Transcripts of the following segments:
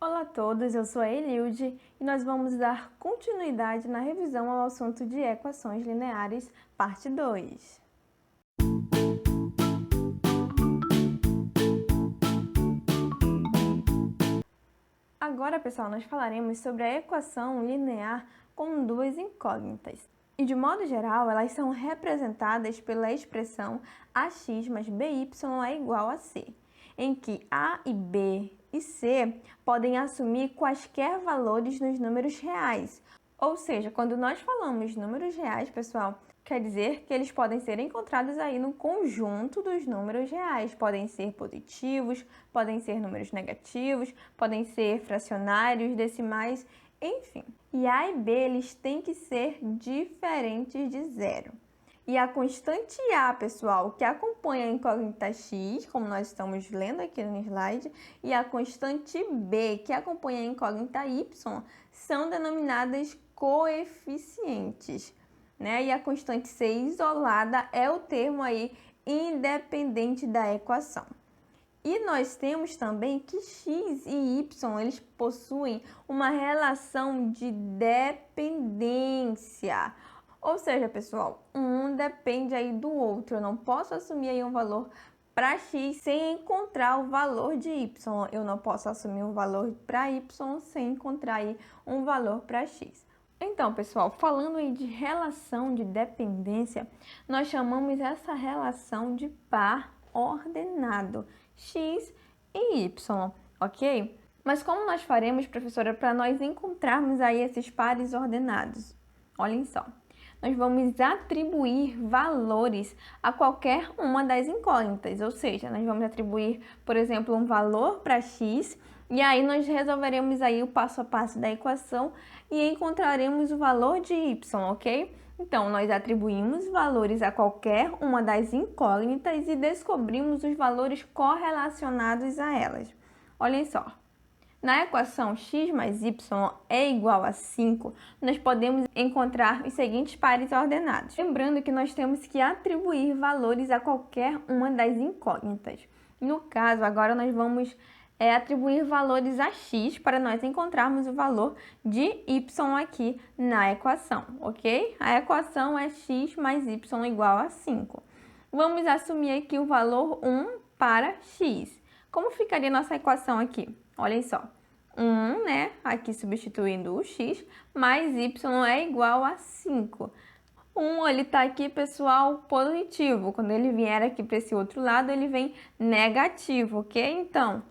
Olá a todos, eu sou a Eliude e nós vamos dar continuidade na revisão ao assunto de equações lineares, parte 2. Agora, pessoal, nós falaremos sobre a equação linear com duas incógnitas. E, de modo geral, elas são representadas pela expressão ax mais by é igual a c, em que a e b e c podem assumir quaisquer valores nos números reais. Ou seja, quando nós falamos números reais, pessoal, quer dizer que eles podem ser encontrados aí no conjunto dos números reais. Podem ser positivos, podem ser números negativos, podem ser fracionários, decimais, enfim. E a e b eles têm que ser diferentes de zero. E a constante A, pessoal, que acompanha a incógnita x, como nós estamos lendo aqui no slide, e a constante B, que acompanha a incógnita y, são denominadas coeficientes, né? E a constante C isolada é o termo aí independente da equação. E nós temos também que x e y, eles possuem uma relação de dependência. Ou seja, pessoal, um depende aí do outro. Eu não posso assumir aí um valor para x sem encontrar o valor de y. Eu não posso assumir um valor para y sem encontrar aí um valor para x. Então, pessoal, falando aí de relação de dependência, nós chamamos essa relação de par ordenado, x e y, ok? Mas como nós faremos, professora, para nós encontrarmos aí esses pares ordenados? Olhem só. Nós vamos atribuir valores a qualquer uma das incógnitas, ou seja, nós vamos atribuir, por exemplo, um valor para x, e aí nós resolveremos aí o passo a passo da equação e encontraremos o valor de y, ok? Então, nós atribuímos valores a qualquer uma das incógnitas e descobrimos os valores correlacionados a elas. Olhem só. Na equação x mais y é igual a 5, nós podemos encontrar os seguintes pares ordenados. Lembrando que nós temos que atribuir valores a qualquer uma das incógnitas. No caso, agora nós vamos atribuir valores a x para nós encontrarmos o valor de y aqui na equação, ok? A equação é x mais y igual a 5. Vamos assumir aqui o valor 1 para x. Como ficaria nossa equação aqui? Olhem só, 1, né? Aqui substituindo o x, mais y é igual a 5. 1, ele tá aqui, pessoal, positivo. Quando ele vier aqui para esse outro lado, ele vem negativo, ok? Então,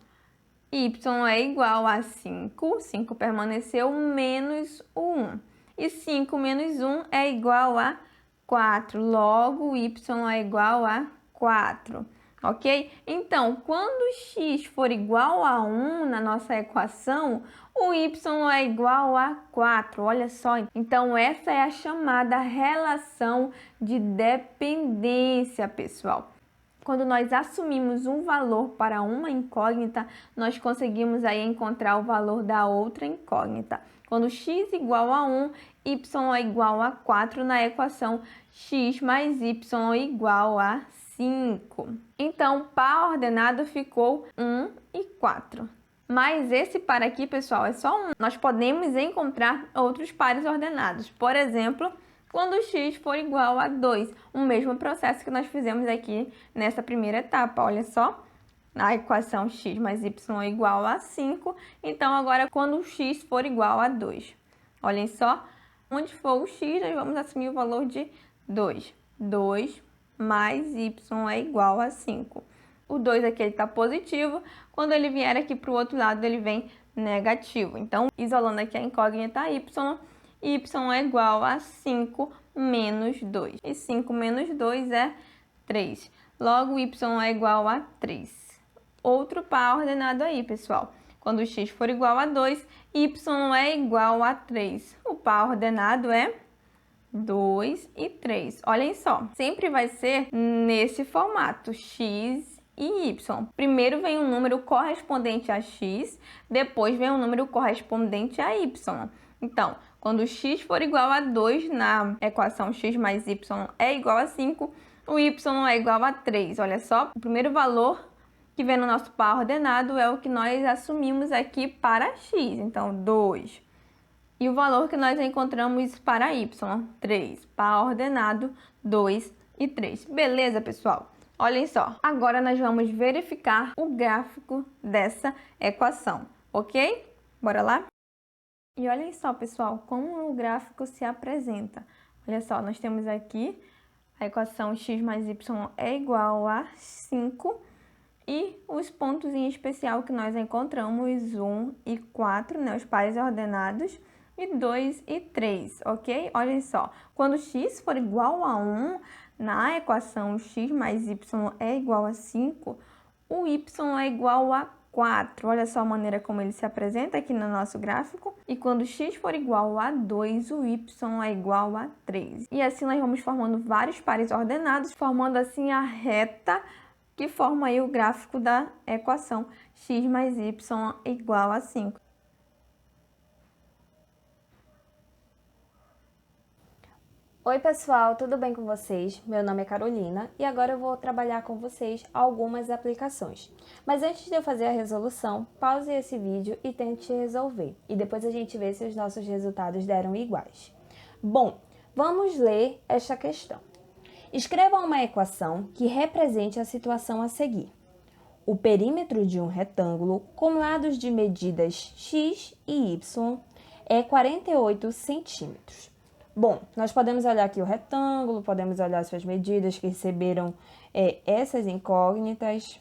y é igual a 5, 5 permaneceu, menos o 1. E 5 menos 1 é igual a 4, logo y é igual a 4. Ok? Então, quando x for igual a 1 na nossa equação, o y é igual a 4. Olha só. Então, essa é a chamada relação de dependência, pessoal. Quando nós assumimos um valor para uma incógnita, nós conseguimos aí encontrar o valor da outra incógnita. Quando x igual a 1, y é igual a 4 na equação x mais y igual a 5. Então, par ordenado ficou 1 e 4. Mas esse par aqui, pessoal, é só um. Nós podemos encontrar outros pares ordenados. Por exemplo, quando x for igual a 2. O mesmo processo que nós fizemos aqui nessa primeira etapa. Olha só, na equação x mais y é igual a 5. Então, agora, quando x for igual a 2. Olhem só, onde for o x, nós vamos assumir o valor de 2. 2 mais y é igual a 5. O 2 aqui está positivo, quando ele vier aqui para o outro lado, ele vem negativo. Então, isolando aqui a incógnita y é igual a 5 menos 2. E 5 menos 2 é 3. Logo, y é igual a 3. Outro par ordenado aí, pessoal. Quando x for igual a 2, y é igual a 3. O par ordenado é 2 e 3. Olhem só, sempre vai ser nesse formato, x e y. Primeiro vem um número correspondente a x, depois vem um número correspondente a y. Então, quando x for igual a 2, na equação x mais y é igual a 5, o y é igual a 3. Olha só, o primeiro valor que vem no nosso par ordenado é o que nós assumimos aqui para x. Então, 2. E o valor que nós encontramos para y, 3. Par ordenado, 2 e 3. Beleza, pessoal? Olhem só. Agora nós vamos verificar o gráfico dessa equação, ok? Bora lá? E olhem só, pessoal, como o gráfico se apresenta. Olha só, nós temos aqui a equação x mais y é igual a 5 e os pontos em especial que nós encontramos 1 e 4, né, os pares ordenados, e 2 e 3, ok? Olhem só, quando x for igual a 1, na equação x mais y é igual a 5, o y é igual a 4. Olha só a maneira como ele se apresenta aqui no nosso gráfico. E quando x for igual a 2, o y é igual a 3. E assim nós vamos formando vários pares ordenados, formando assim a reta que forma aí o gráfico da equação x mais y igual a 5. Oi pessoal, tudo bem com vocês? Meu nome é Carolina e agora eu vou trabalhar com vocês algumas aplicações. Mas antes de eu fazer a resolução, pause esse vídeo e tente resolver. E depois a gente vê se os nossos resultados deram iguais. Bom, vamos ler esta questão. Escreva uma equação que represente a situação a seguir. O perímetro de um retângulo com lados de medidas x e y é 48 centímetros. Bom, nós podemos olhar aqui o retângulo, podemos olhar suas medidas que receberam essas incógnitas.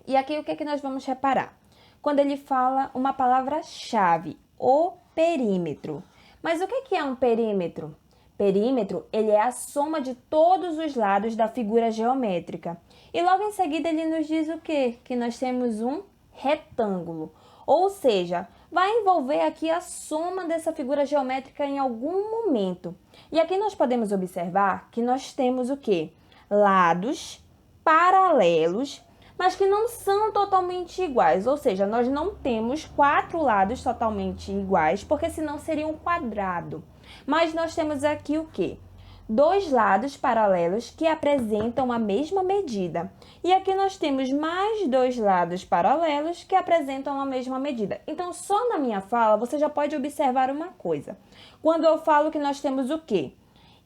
E aqui o que é que nós vamos reparar? Quando ele fala uma palavra-chave, o perímetro. Mas o que é um perímetro? Perímetro, ele é a soma de todos os lados da figura geométrica. E logo em seguida ele nos diz o quê? Que nós temos um retângulo. Ou seja, vai envolver aqui a soma dessa figura geométrica em algum momento. E aqui nós podemos observar que nós temos o quê? Lados paralelos, mas que não são totalmente iguais. Ou seja, nós não temos 4 lados totalmente iguais, porque senão seria um quadrado. Mas nós temos aqui o quê? 2 lados paralelos que apresentam a mesma medida. E aqui nós temos mais 2 lados paralelos que apresentam a mesma medida. Então, só na minha fala, você já pode observar uma coisa. Quando eu falo que nós temos o quê?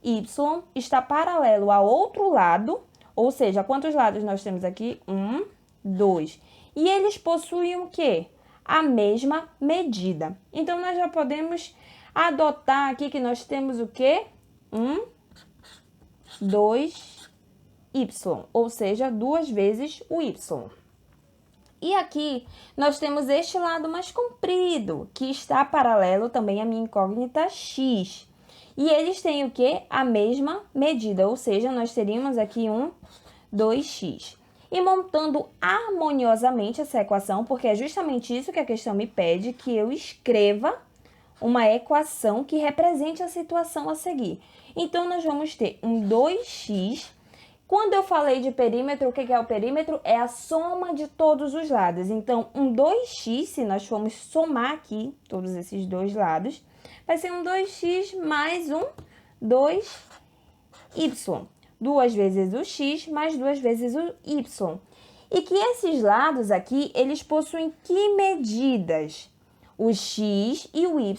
Y está paralelo a outro lado, ou seja, quantos lados nós temos aqui? 1, 2. E eles possuem o quê? A mesma medida. Então, nós já podemos adotar aqui que nós temos o quê? 2y, ou seja, 2 vezes o y. E aqui nós temos este lado mais comprido, que está paralelo também à minha incógnita x. E eles têm o quê? A mesma medida, ou seja, nós teríamos aqui 2x. E montando harmoniosamente essa equação, porque é justamente isso que a questão me pede, que eu escreva uma equação que represente a situação a seguir. Então, nós vamos ter um 2x. Quando eu falei de perímetro, o que é o perímetro? É a soma de todos os lados. Então, um 2x, se nós formos somar aqui todos esses dois lados, vai ser um 2x mais um 2y. 2 vezes o x mais 2 vezes o y. E que esses lados aqui, eles possuem que medidas? O x e o y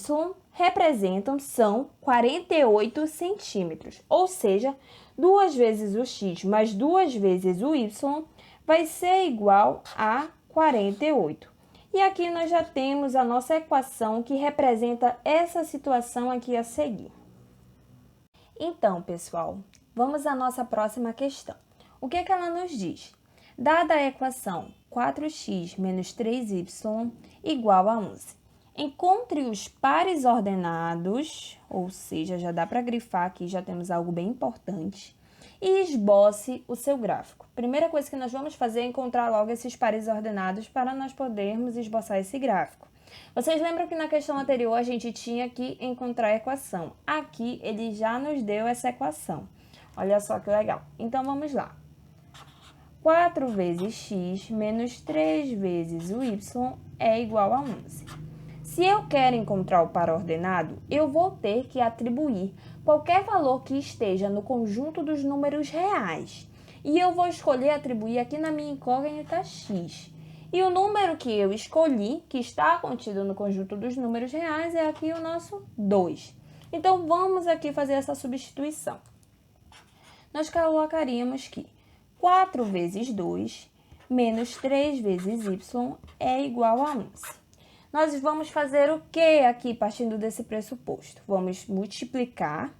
são 48 centímetros. Ou seja, 2 vezes o x mais 2 vezes o y vai ser igual a 48. E aqui nós já temos a nossa equação que representa essa situação aqui a seguir. Então, pessoal, vamos à nossa próxima questão. O que é que ela nos diz? Dada a equação 4x menos 3y igual a 11. Encontre os pares ordenados, ou seja, já dá para grifar aqui, já temos algo bem importante, e esboce o seu gráfico. Primeira coisa que nós vamos fazer é encontrar logo esses pares ordenados para nós podermos esboçar esse gráfico. Vocês lembram que na questão anterior a gente tinha que encontrar a equação. Aqui ele já nos deu essa equação. Olha só que legal. Então vamos lá. 4 vezes x menos 3 vezes o y é igual a 11. Se eu quero encontrar o par ordenado, eu vou ter que atribuir qualquer valor que esteja no conjunto dos números reais. E eu vou escolher atribuir aqui na minha incógnita x. E o número que eu escolhi, que está contido no conjunto dos números reais, é aqui o nosso 2. Então, vamos aqui fazer essa substituição. Nós colocaríamos que 4 vezes 2 menos 3 vezes y é igual a 11. Nós vamos fazer o que aqui, partindo desse pressuposto? Vamos multiplicar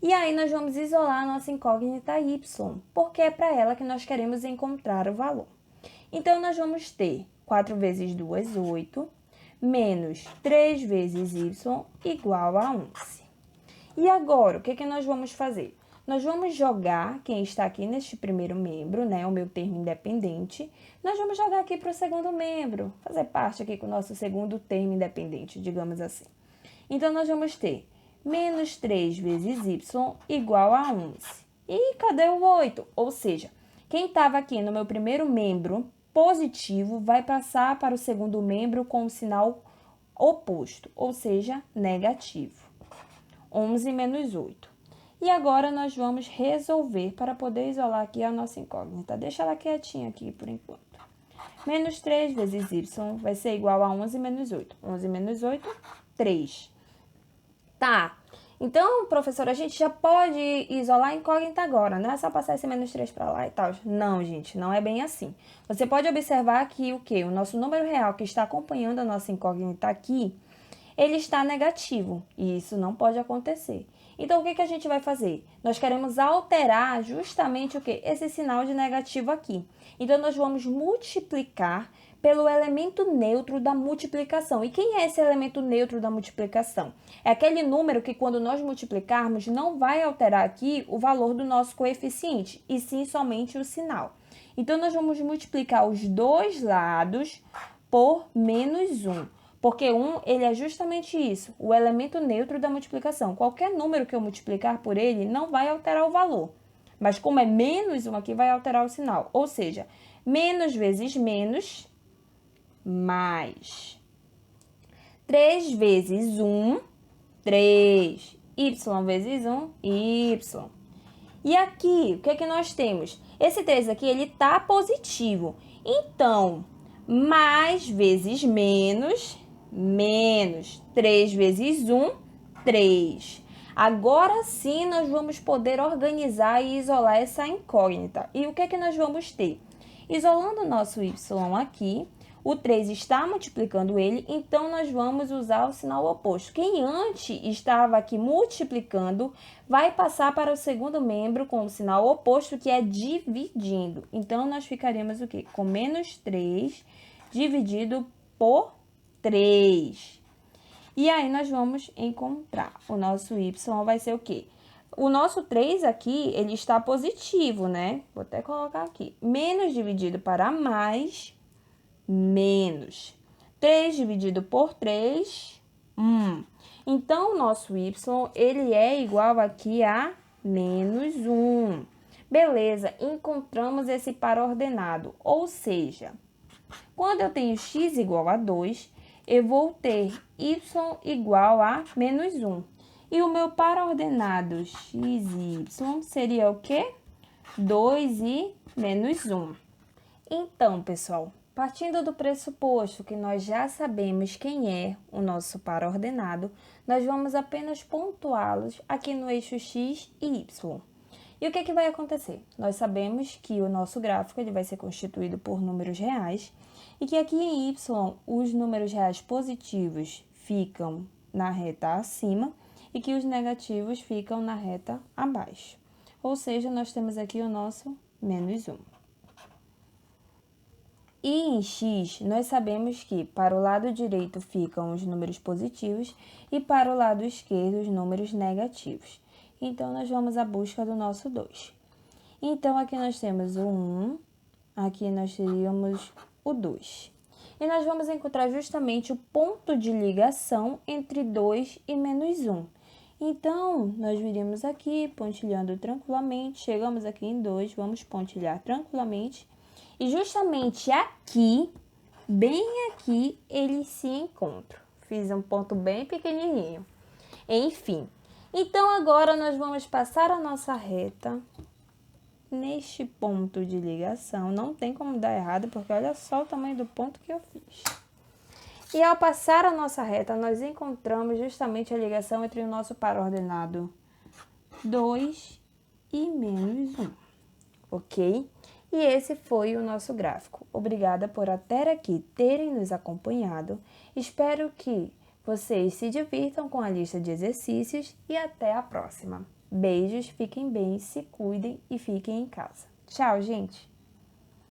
e aí nós vamos isolar a nossa incógnita y, porque é para ela que nós queremos encontrar o valor. Então, nós vamos ter 4 vezes 2, 8, menos 3 vezes y igual a 11. E agora, o que nós vamos fazer? Nós vamos jogar quem está aqui neste primeiro membro, né, o meu termo independente, nós vamos jogar aqui para o segundo membro, fazer parte aqui com o nosso segundo termo independente, digamos assim. Então, nós vamos ter menos 3 vezes y igual a 11. E cadê o 8? Ou seja, quem estava aqui no meu primeiro membro positivo vai passar para o segundo membro com o sinal oposto, ou seja, negativo. 11 menos 8. E agora nós vamos resolver para poder isolar aqui a nossa incógnita. Deixa ela quietinha aqui por enquanto. Menos 3 vezes y vai ser igual a 11 menos 8. 11 menos 8, 3. Tá. Então, professora, a gente já pode isolar a incógnita agora, não é só passar esse menos 3 para lá e tal. Não, gente, não é bem assim. Você pode observar que o quê? O nosso número real que está acompanhando a nossa incógnita aqui, ele está negativo, e isso não pode acontecer. Então, o que a gente vai fazer? Nós queremos alterar justamente o quê? Esse sinal de negativo aqui. Então, nós vamos multiplicar pelo elemento neutro da multiplicação. E quem é esse elemento neutro da multiplicação? É aquele número que, quando nós multiplicarmos, não vai alterar aqui o valor do nosso coeficiente, e sim somente o sinal. Então, nós vamos multiplicar os dois lados por menos 1. Porque 1, ele é justamente isso, o elemento neutro da multiplicação. Qualquer número que eu multiplicar por ele não vai alterar o valor. Mas como é menos 1 aqui, vai alterar o sinal. Ou seja, menos vezes menos, mais. 3 vezes 1, 3. Y vezes 1, Y. E aqui, o que é que nós temos? Esse 3 aqui, ele está positivo. Então, mais vezes menos, menos. 3 vezes 1, 3. Agora sim, nós vamos poder organizar e isolar essa incógnita. E o que é que nós vamos ter? Isolando o nosso y aqui, o 3 está multiplicando ele, então nós vamos usar o sinal oposto. Quem antes estava aqui multiplicando, vai passar para o segundo membro com o sinal oposto, que é dividindo. Então, nós ficaremos o quê? Com menos 3 dividido por 3. E aí, nós vamos encontrar. O nosso y vai ser o quê? O nosso 3 aqui, ele está positivo, né? Vou até colocar aqui. Menos dividido para mais, menos. 3 dividido por 3, 1. Então, o nosso y, ele é igual aqui a menos 1. Beleza, encontramos esse par ordenado. Ou seja, quando eu tenho x igual a 2, eu vou ter y igual a menos 1. E o meu par ordenado x e y seria o quê? 2 e menos 1. Então, pessoal, partindo do pressuposto que nós já sabemos quem é o nosso par ordenado, nós vamos apenas pontuá-los aqui no eixo x e y. E o que vai acontecer? Nós sabemos que o nosso gráfico ele vai ser constituído por números reais e que aqui em y os números reais positivos ficam na reta acima e que os negativos ficam na reta abaixo. Ou seja, nós temos aqui o nosso menos 1. E em x, nós sabemos que para o lado direito ficam os números positivos e para o lado esquerdo os números negativos. Então, nós vamos à busca do nosso 2. Então, aqui nós temos o 1, aqui nós teríamos o 2. E nós vamos encontrar justamente o ponto de ligação entre 2 e menos 1. Então, nós viríamos aqui, pontilhando tranquilamente, chegamos aqui em 2, vamos pontilhar tranquilamente. E justamente aqui, bem aqui, eles se encontram. Fiz um ponto bem pequenininho. Enfim, então agora nós vamos passar a nossa reta neste ponto de ligação. Não tem como dar errado, porque olha só o tamanho do ponto que eu fiz. E ao passar a nossa reta, nós encontramos justamente a ligação entre o nosso par ordenado 2 e menos 1, ok? E esse foi o nosso gráfico. Obrigada por até aqui terem nos acompanhado. Espero que vocês se divirtam com a lista de exercícios e até a próxima. Beijos, fiquem bem, se cuidem e fiquem em casa. Tchau, gente!